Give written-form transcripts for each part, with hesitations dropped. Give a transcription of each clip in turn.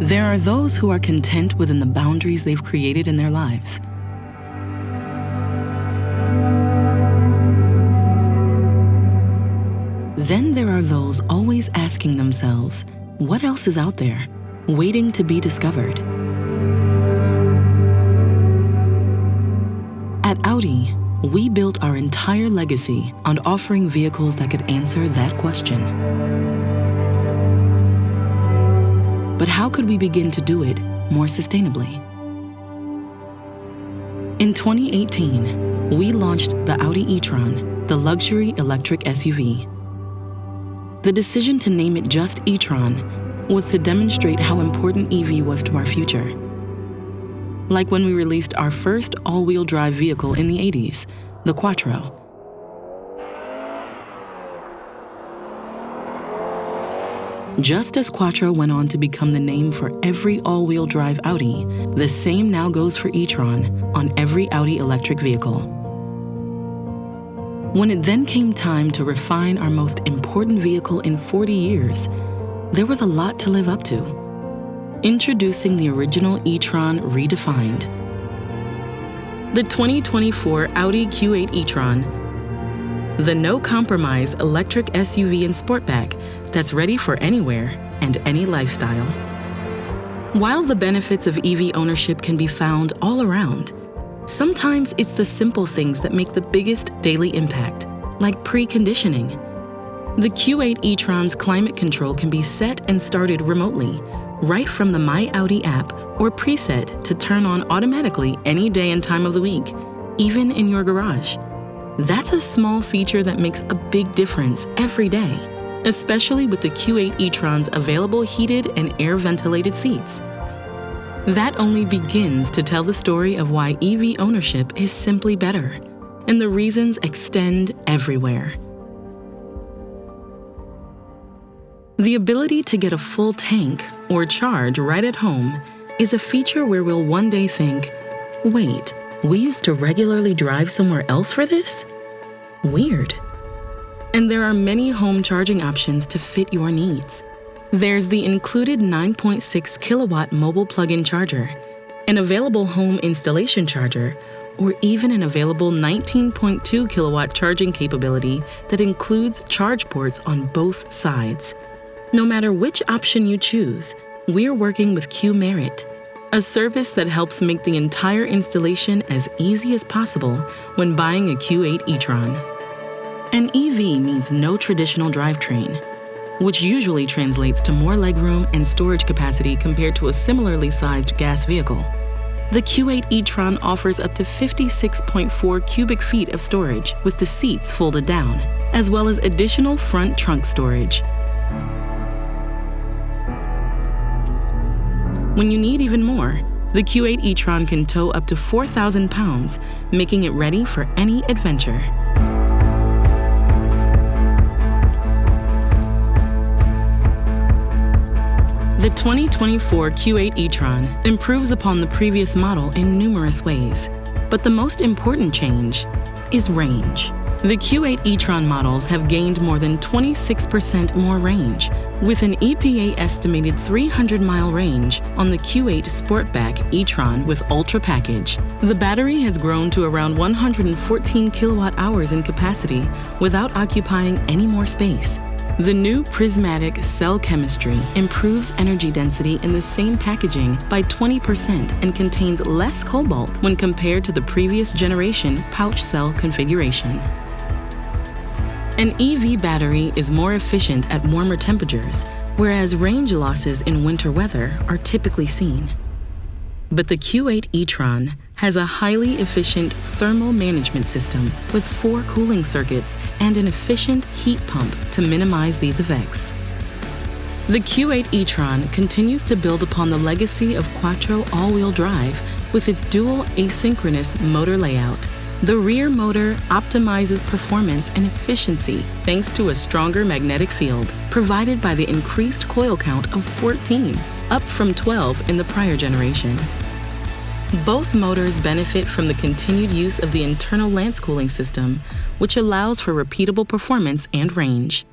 There are those who are content within the boundaries they've created in their lives. Then there are those always asking themselves, what else is out there, waiting to be discovered? At Audi, we built our entire legacy on offering vehicles that could answer that question. But how could we begin to do it more sustainably? In 2018, we launched the Audi e-Tron, the luxury electric SUV. The decision to name it just e-Tron was to demonstrate how important EV was to our future. Like when we released our first all-wheel drive vehicle in the 80s, the Quattro. Just as Quattro went on to become the name for every all-wheel drive Audi, the same now goes for e-Tron on every Audi electric vehicle. When it then came time to refine our most important vehicle in 40 years, there was a lot to live up to. Introducing the original e-Tron redefined. The 2024 Audi Q8 e-Tron, the no-compromise electric SUV and sportback that's ready for anywhere and any lifestyle. While the benefits of EV ownership can be found all around, sometimes it's the simple things that make the biggest daily impact, like preconditioning. The Q8 e-Tron's climate control can be set and started remotely, right from the My Audi app or preset to turn on automatically any day and time of the week, even in your garage. That's a small feature that makes a big difference every day, especially with the Q8 e-Tron's available heated and air-ventilated seats. That only begins to tell the story of why EV ownership is simply better, and the reasons extend everywhere. The ability to get a full tank or charge right at home is a feature where we'll one day think, wait, we used to regularly drive somewhere else for this? Weird. And there are many home charging options to fit your needs. There's the included 9.6 kilowatt mobile plug-in charger, an available home installation charger, or even an available 19.2 kilowatt charging capability that includes charge ports on both sides. No matter which option you choose, we're working with Q-Merit, a service that helps make the entire installation as easy as possible when buying a Q8 e-Tron. An EV means no traditional drivetrain, which usually translates to more legroom and storage capacity compared to a similarly sized gas vehicle. The Q8 e-Tron offers up to 56.4 cubic feet of storage with the seats folded down, as well as additional front trunk storage. When you need even more, the Q8 e-Tron can tow up to 4,000 pounds, making it ready for any adventure. The 2024 Q8 e-Tron improves upon the previous model in numerous ways, but the most important change is range. The Q8 e-Tron models have gained more than 26% more range, with an EPA-estimated 300-mile range on the Q8 Sportback e-Tron with Ultra package. The battery has grown to around 114 kilowatt-hours in capacity without occupying any more space. The new prismatic cell chemistry improves energy density in the same packaging by 20% and contains less cobalt when compared to the previous generation pouch cell configuration. An EV battery is more efficient at warmer temperatures, whereas range losses in winter weather are typically seen. But the Q8 e-Tron has a highly efficient thermal management system with 4 cooling circuits and an efficient heat pump to minimize these effects. The Q8 e-Tron continues to build upon the legacy of Quattro all-wheel drive with its dual asynchronous motor layout. The rear motor optimizes performance and efficiency thanks to a stronger magnetic field provided by the increased coil count of 14, up from 12 in the prior generation. Both motors benefit from the continued use of the internal lance cooling system, which allows for repeatable performance and range.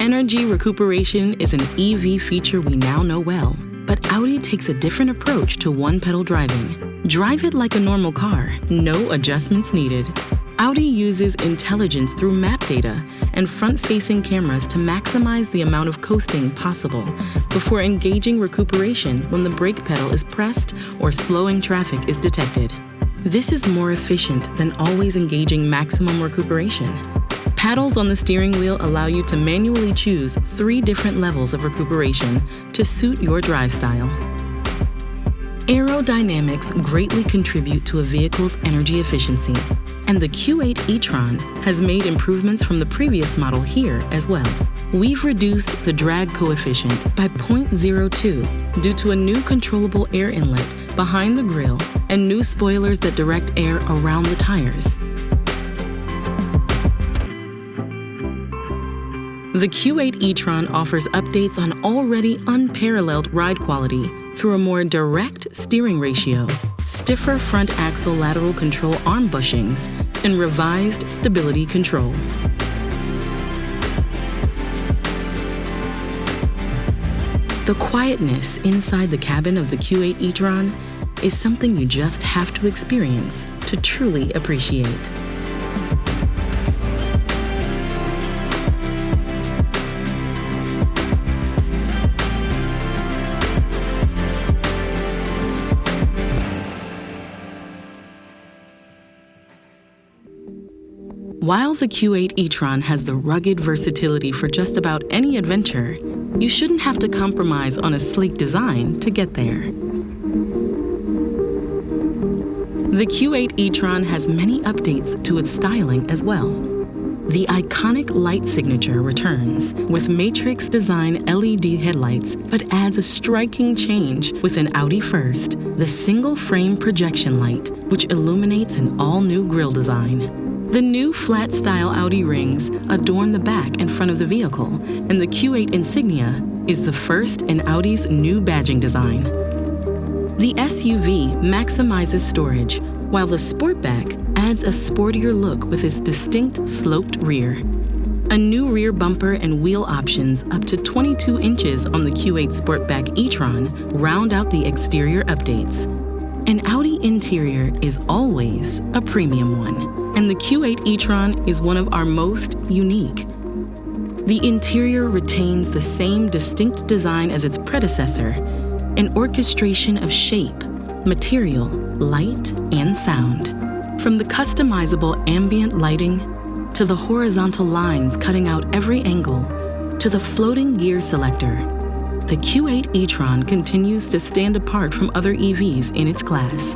Energy recuperation is an EV feature we now know well, but Audi takes a different approach to one-pedal driving. Drive it like a normal car, no adjustments needed. Audi uses intelligence through map data and front-facing cameras to maximize the amount of coasting possible before engaging recuperation when the brake pedal is pressed or slowing traffic is detected. This is more efficient than always engaging maximum recuperation. Paddles on the steering wheel allow you to manually choose 3 different levels of recuperation to suit your drive style. Aerodynamics greatly contribute to a vehicle's energy efficiency, and the Q8 e-Tron has made improvements from the previous model here as well. We've reduced the drag coefficient by 0.02 due to a new controllable air inlet behind the grille and new spoilers that direct air around the tires. The Q8 e-Tron offers updates on already unparalleled ride quality through a more direct steering ratio, stiffer front axle lateral control arm bushings, and revised stability control. The quietness inside the cabin of the Q8 e-Tron is something you just have to experience to truly appreciate. While the Q8 e-Tron has the rugged versatility for just about any adventure, you shouldn't have to compromise on a sleek design to get there. The Q8 e-Tron has many updates to its styling as well. The iconic light signature returns with matrix design LED headlights, but adds a striking change with an Audi first, the single frame projection light, which illuminates an all-new grille design. The new flat-style Audi rings adorn the back and front of the vehicle, and the Q8 insignia is the first in Audi's new badging design. The SUV maximizes storage, while the Sportback adds a sportier look with its distinct sloped rear. A new rear bumper and wheel options up to 22 inches on the Q8 Sportback e-Tron round out the exterior updates. An Audi interior is always a premium one, and the Q8 e-Tron is one of our most unique. The interior retains the same distinct design as its predecessor, an orchestration of shape, material, light, and sound. From the customizable ambient lighting, to the horizontal lines cutting out every angle, to the floating gear selector, the Q8 e-Tron continues to stand apart from other EVs in its class.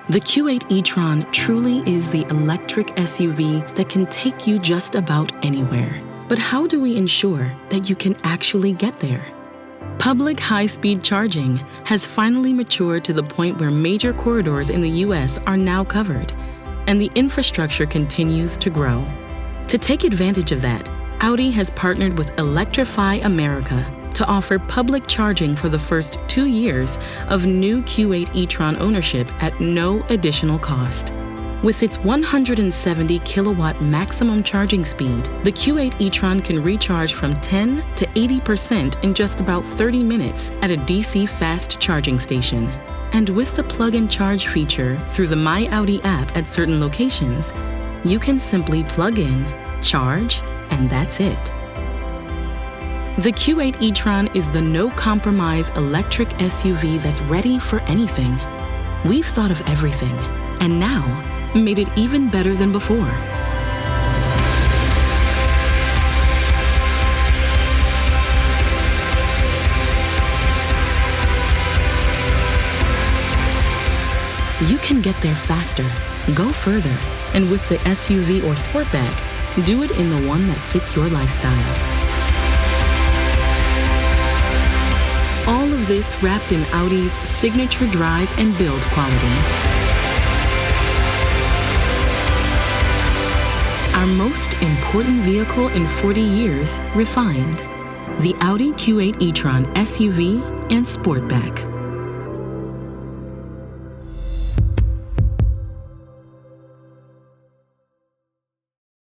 The Q8 e-Tron truly is the electric SUV that can take you just about anywhere. But how do we ensure that you can actually get there? Public high-speed charging has finally matured to the point where major corridors in the US are now covered, and the infrastructure continues to grow. To take advantage of that, Audi has partnered with Electrify America to offer public charging for the first 2 years of new Q8 e-Tron ownership at no additional cost. With its 170 kilowatt maximum charging speed, the Q8 e-Tron can recharge from 10 to 80% in just about 30 minutes at a DC fast charging station. And with the plug-and-charge feature through the My Audi app at certain locations, you can simply plug in, charge, and that's it. The Q8 e-Tron is the no-compromise electric SUV that's ready for anything. We've thought of everything, and now made it even better than before. You can get there faster, go further, and with the SUV or Sportback, do it in the one that fits your lifestyle. All of this wrapped in Audi's signature drive and build quality. Our most important vehicle in 40 years refined. The Audi Q8 e-Tron SUV and Sportback.